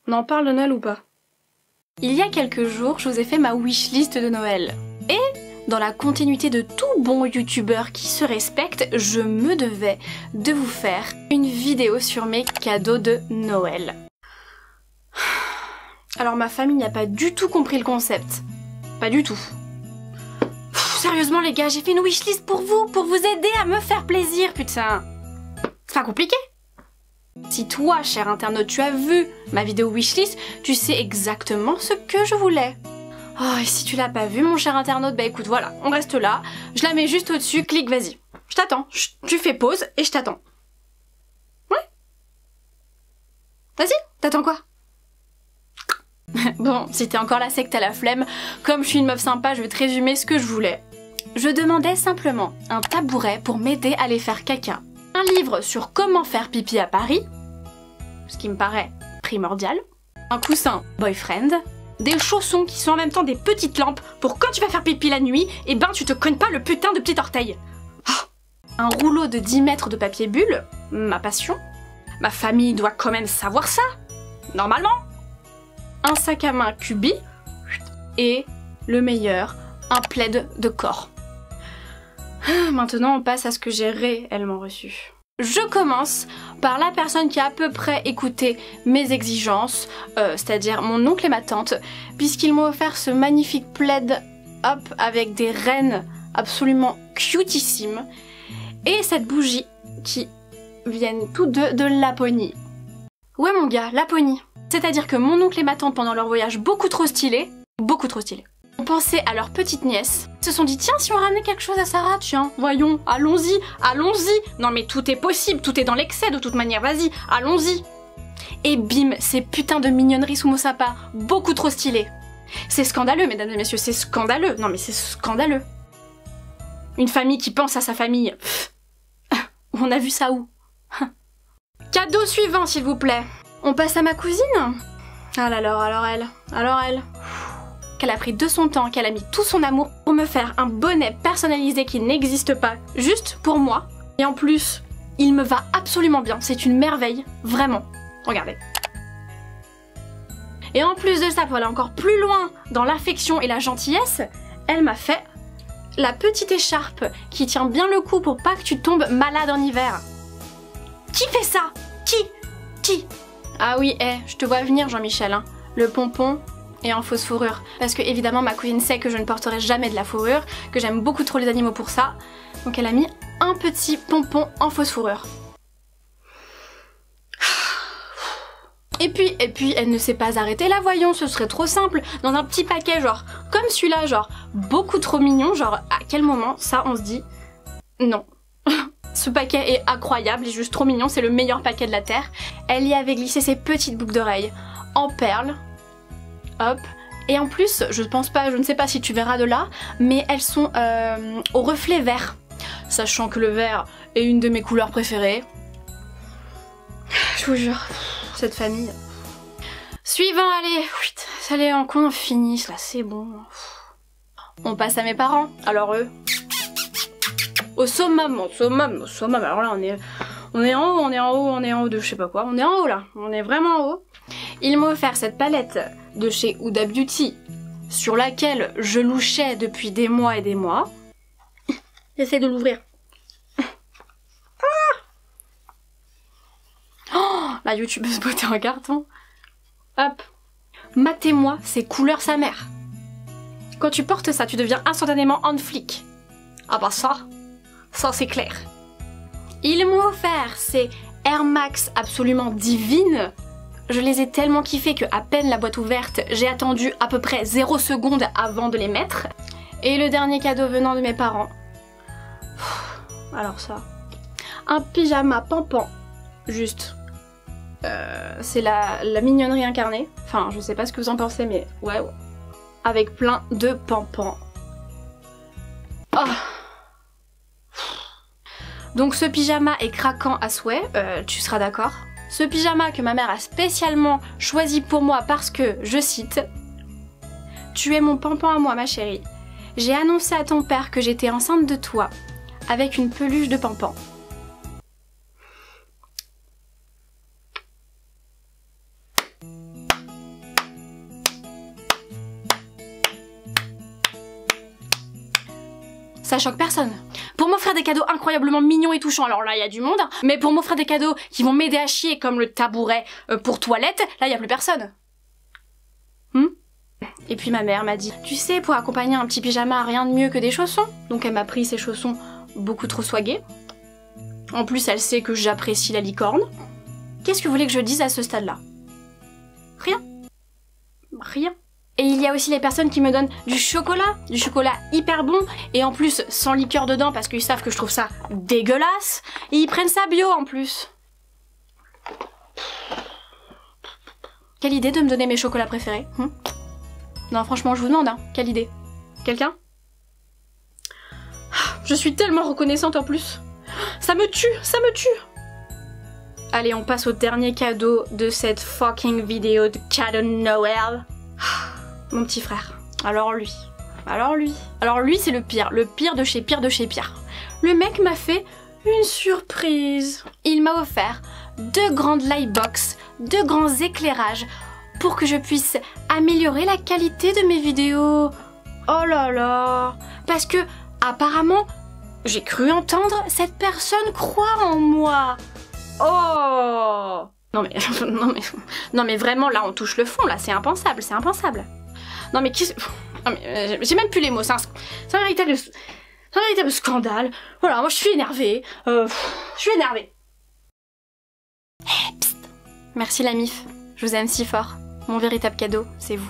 On en parle de Noël ou pas? Il y a quelques jours, je vous ai fait ma wishlist de Noël. Et dans la continuité de tout bon youtubeur qui se respecte, je me devais de vous faire une vidéo sur mes cadeaux de Noël. Alors ma famille n'a pas du tout compris le concept. Pas du tout. Sérieusement les gars, j'ai fait une wishlist pour vous aider à me faire plaisir, putain. C'est pas compliqué. Si toi, cher internaute, tu as vu ma vidéo wishlist, tu sais exactement ce que je voulais. Oh, et si tu l'as pas vu, mon cher internaute, bah écoute, voilà, on reste là, je la mets juste au-dessus, clique, vas-y. Je t'attends, tu fais pause et je t'attends. Ouais. Vas-y, t'attends quoi? Bon, si t'es encore là, c'est que t'as la flemme. Comme je suis une meuf sympa, je vais te résumer ce que je voulais. Je demandais simplement un tabouret pour m'aider à aller faire caca. Un livre sur comment faire pipi à Paris, ce qui me paraît primordial. Un coussin boyfriend. Des chaussons qui sont en même temps des petites lampes pour quand tu vas faire pipi la nuit, et ben tu te cognes pas le putain de petit orteil. Oh. Un rouleau de 10 mètres de papier bulle, ma passion. Ma famille doit quand même savoir ça, normalement. Un sac à main Cubi et le meilleur, un plaid de corps. Maintenant on passe à ce que j'ai réellement reçu. Je commence par la personne qui a à peu près écouté mes exigences, c'est-à-dire mon oncle et ma tante, puisqu'ils m'ont offert ce magnifique plaid hop avec des rennes absolument cutissimes et cette bougie qui viennent tous deux de Laponie. Ouais mon gars, Laponie. C'est-à-dire que mon oncle et ma tante pendant leur voyage beaucoup trop stylé, ont pensé à leur petite nièce, se sont dit tiens si on ramenait quelque chose à Sarah, tiens, voyons, allons-y, allons-y. Non mais tout est possible, tout est dans l'excès de toute manière, vas-y, allons-y. Et bim, ces putains de mignonneries sous mon sapin, beaucoup trop stylées. C'est scandaleux mesdames et messieurs, c'est scandaleux, non mais c'est scandaleux. Une famille qui pense à sa famille, pff, on a vu ça où? Cadeau suivant s'il vous plaît. On passe à ma cousine. Alors elle, qu'elle a pris de son temps, qu'elle a mis tout son amour pour me faire un bonnet personnalisé qui n'existe pas, juste pour moi. Et en plus, il me va absolument bien, c'est une merveille, vraiment. Regardez. Et en plus de ça, pour aller encore plus loin dans l'affection et la gentillesse, elle m'a fait la petite écharpe qui tient bien le coup pour pas que tu tombes malade en hiver. Qui fait ça? Qui? Ah oui, je te vois venir Jean-Michel, hein. Le pompon et en fausse fourrure. Parce que évidemment ma cousine sait que je ne porterai jamais de la fourrure, que j'aime beaucoup trop les animaux pour ça. Donc elle a mis un petit pompon en fausse fourrure. Et puis elle ne s'est pas arrêtée là, voyons, ce serait trop simple. Dans un petit paquet genre comme celui-là, genre beaucoup trop mignon, genre à quel moment ça on se dit non. Ce paquet est incroyable, il est juste trop mignon, c'est le meilleur paquet de la terre. Elle y avait glissé ses petites boucles d'oreilles en perles. Hop. Et en plus, je ne sais pas si tu verras de là, mais elles sont au reflet vert. Sachant que le vert est une de mes couleurs préférées. Je vous jure, cette famille. Suivant, allez, qu'on finisse là, c'est bon. On passe à mes parents, alors eux. Au summum, alors là on est en haut de je sais pas quoi, on est en haut là, on est vraiment en haut. Ils m'ont offert cette palette de chez Huda Beauty, sur laquelle je louchais depuis des mois et des mois. J'essaie de l'ouvrir. Oh, la youtubeuse beauté en carton. Hop. Matez-moi ces couleurs sa mère. Quand tu portes ça, tu deviens instantanément on flic. Ah bah ça c'est clair. Ils m'ont offert ces Air Max absolument divines. Je les ai tellement kiffés que à peine la boîte ouverte, j'ai attendu à peu près 0 secondes avant de les mettre. Et le dernier cadeau venant de mes parents. Alors ça. Un pyjama pampan. Juste. C'est la mignonnerie incarnée. Enfin, je sais pas ce que vous en pensez, mais ouais. Avec plein de pampans. Oh. Donc ce pyjama est craquant à souhait, tu seras d'accord. Ce pyjama que ma mère a spécialement choisi pour moi parce que, je cite, « Tu es mon pampan à moi ma chérie. J'ai annoncé à ton père que j'étais enceinte de toi avec une peluche de pampan. » ça choque personne. Pour m'offrir des cadeaux incroyablement mignons et touchants, alors là il y a du monde, mais pour m'offrir des cadeaux qui vont m'aider à chier comme le tabouret pour toilette, là il y a plus personne. Et puis ma mère m'a dit, tu sais, pour accompagner un petit pyjama, rien de mieux que des chaussons. Donc elle m'a pris ces chaussons beaucoup trop swagués. En plus elle sait que j'apprécie la licorne. Qu'est-ce que vous voulez que je dise à ce stade-là? Rien. Rien. Et il y a aussi les personnes qui me donnent du chocolat hyper bon, et en plus sans liqueur dedans parce qu'ils savent que je trouve ça dégueulasse, et ils prennent ça bio en plus. Quelle idée de me donner mes chocolats préférés, Non franchement je vous demande, quelle idée? Quelqu'un? Je suis tellement reconnaissante en plus. Ça me tue, ça me tue. Allez, on passe au dernier cadeau de cette fucking vidéo de cadeau de Noël. Mon petit frère. Alors lui c'est le pire de chez pire de chez pire. Le mec m'a fait une surprise. Il m'a offert 2 grandes lightbox, 2 grands éclairages pour que je puisse améliorer la qualité de mes vidéos. Oh là là. Parce que apparemment, j'ai cru entendre cette personne croire en moi. Oh. Non mais vraiment là on touche le fond, là c'est impensable, c'est impensable. Non mais j'ai même plus les mots, c'est un véritable scandale. Voilà, moi je suis énervée. Je suis énervée. Hey, psst. Merci la mif, je vous aime si fort. Mon véritable cadeau, c'est vous.